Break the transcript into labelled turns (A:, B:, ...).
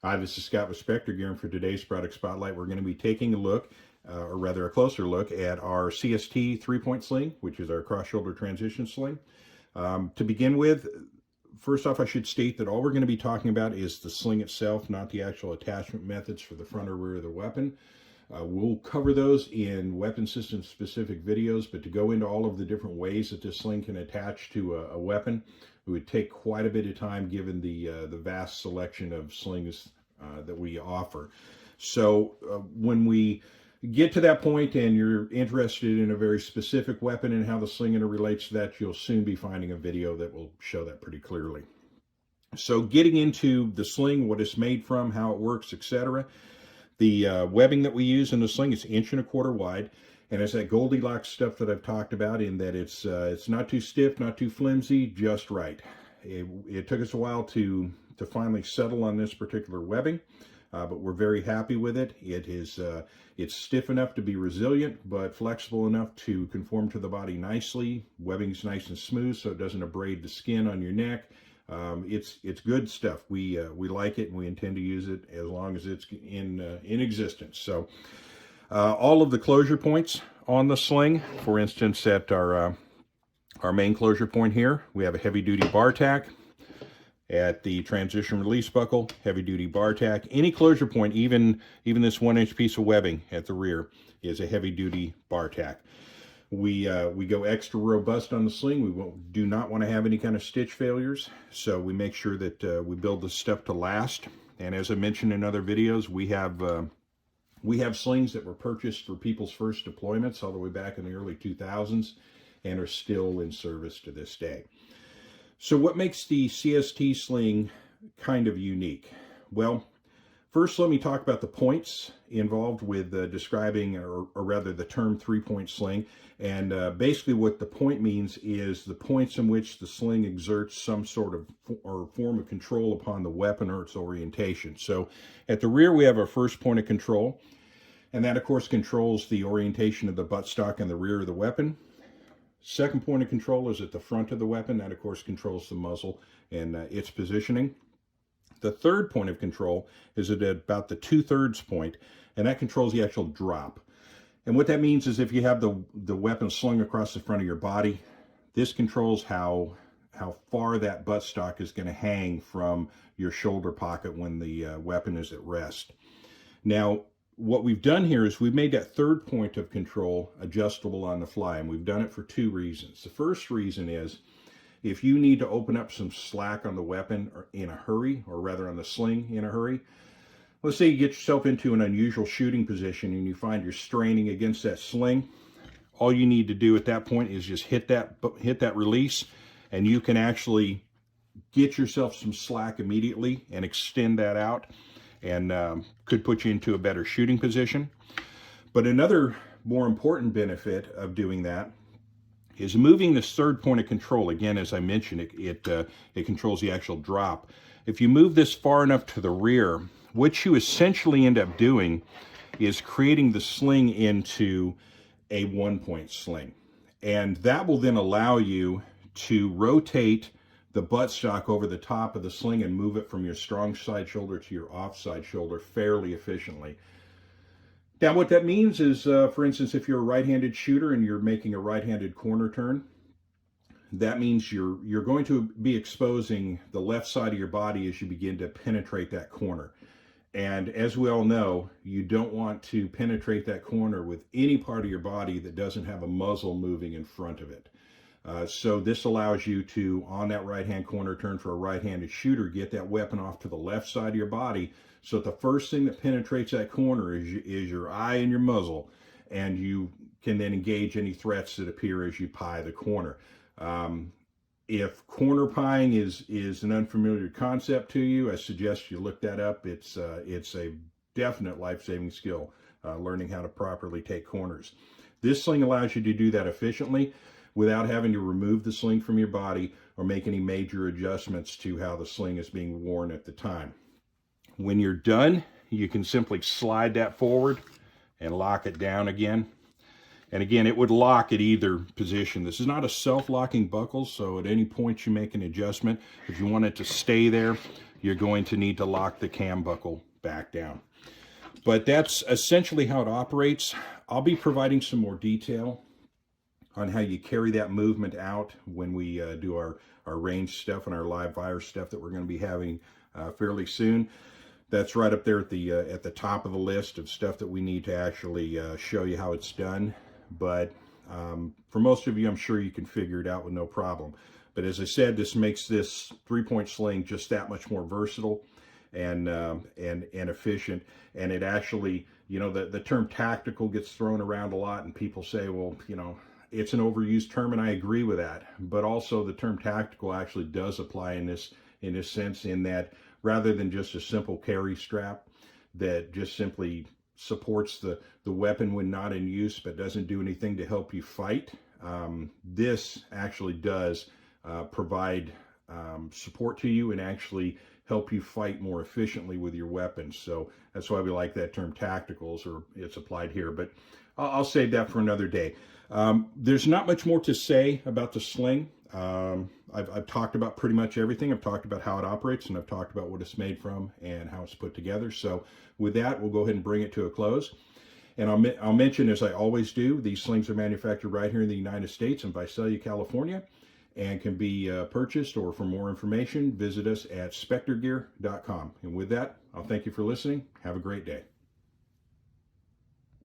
A: Hi, this is Scott with Specter Gear, and for today's product spotlight, we're going to be taking a look, or rather a closer look, at our CST 3-point sling, which is our cross-shoulder transition sling. To begin with, first off, I should state that all we're going to be talking about is the sling itself, not the actual attachment methods for the front or rear of the weapon. We'll cover those in weapon system specific videos, but to go into all of the different ways that this sling can attach to a weapon, it would take quite a bit of time given the vast selection of slings that we offer. So when we get to that point and you're interested in a very specific weapon and how the sling interrelates to that, you'll soon be finding a video that will show that pretty clearly. So getting into the sling, what it's made from, how it works, etc. The webbing that we use in the sling is 1.25 inches wide, and it's that Goldilocks stuff that I've talked about in that it's not too stiff, not too flimsy, just right. It took us a while to finally settle on this particular webbing, but we're very happy with it. It's stiff enough to be resilient, but flexible enough to conform to the body nicely. Webbing's nice and smooth, so it doesn't abrade the skin on your neck. It's good stuff. We like it, and we intend to use it as long as it's in existence. So all of the closure points on the sling, for instance, at our main closure point here, we have a heavy-duty bar tack. At the transition release buckle, heavy-duty bar tack. Any closure point, even this 1-inch piece of webbing at the rear, is a heavy-duty bar tack. We go extra robust on the sling. We do not want to have any kind of stitch failures, so we make sure that we build this stuff to last. And as I mentioned in other videos, we have slings that were purchased for people's first deployments all the way back in the early 2000s and are still in service to this day. So what makes the CST sling kind of unique? Well, first let me talk about the points involved with describing, or rather the term 3-point sling. And basically what the point means is the points in which the sling exerts some sort of or form of control upon the weapon or its orientation. So at the rear we have our first point of control, and that of course controls the orientation of the buttstock and the rear of the weapon. Second point of control is at the front of the weapon. That, of course, controls the muzzle and its positioning. The third point of control is at about the 2/3 point, and that controls the actual drop. And what that means is if you have the weapon slung across the front of your body, this controls how far that buttstock is going to hang from your shoulder pocket when the weapon is at rest. Now, what we've done here is we've made that third point of control adjustable on the fly, and we've done it for two reasons. The first reason is if you need to open up some slack on the weapon in a hurry, or rather on the sling in a hurry. Let's say you get yourself into an unusual shooting position and you find you're straining against that sling. All you need to do at that point is just hit that release, and you can actually get yourself some slack immediately and extend that out, and could put you into a better shooting position. But another more important benefit of doing that is moving this third point of control. Again, as I mentioned, it controls the actual drop. If you move this far enough to the rear, what you essentially end up doing is creating the sling into a 1-point sling. And that will then allow you to rotate the buttstock over the top of the sling and move it from your strong side shoulder to your off side shoulder fairly efficiently. Now what that means is, for instance, if you're a right-handed shooter and you're making a right-handed corner turn, that means you're going to be exposing the left side of your body as you begin to penetrate that corner. And as we all know, you don't want to penetrate that corner with any part of your body that doesn't have a muzzle moving in front of it. So this allows you to, on that right-hand corner turn for a right-handed shooter, get that weapon off to the left side of your body, so that the first thing that penetrates that corner is your eye and your muzzle, and you can then engage any threats that appear as you pie the corner. If corner pieing is an unfamiliar concept to you, I suggest you look that up. It's a definite life-saving skill, learning how to properly take corners. This sling allows you to do that efficiently without having to remove the sling from your body or make any major adjustments to how the sling is being worn at the time. When you're done, you can simply slide that forward and lock it down again. And again, it would lock at either position. This is not a self-locking buckle, so at any point you make an adjustment. If you want it to stay there, you're going to need to lock the cam buckle back down. But that's essentially how it operates. I'll be providing some more detail on how you carry that movement out when we do our range stuff and our live fire stuff that we're going to be having fairly soon. That's right up there at the top of the list of stuff that we need to actually show you how it's done. But for most of you, I'm sure you can figure it out with no problem. But as I said, this makes this 3-point sling just that much more versatile and efficient. And it actually, you know, the term tactical gets thrown around a lot, and people say, well, you know, it's an overused term, and I agree with that. But also the term tactical actually does apply in this sense, in that rather than just a simple carry strap that just simply supports the weapon when not in use but doesn't do anything to help you fight, this actually does provide support to you and actually help you fight more efficiently with your weapons. So that's why we like that term tacticals, or it's applied here. But I'll save that for another day. There's not much more to say about the sling. I've talked about pretty much everything. I've talked about how it operates, and I've talked about what it's made from and how it's put together. So with that, we'll go ahead and bring it to a close. And I'll mention, as I always do, these slings are manufactured right here in the United States in Visalia, California, and can be purchased, or for more information, visit us at spectergear.com. And with that, I'll thank you for listening. Have a great day.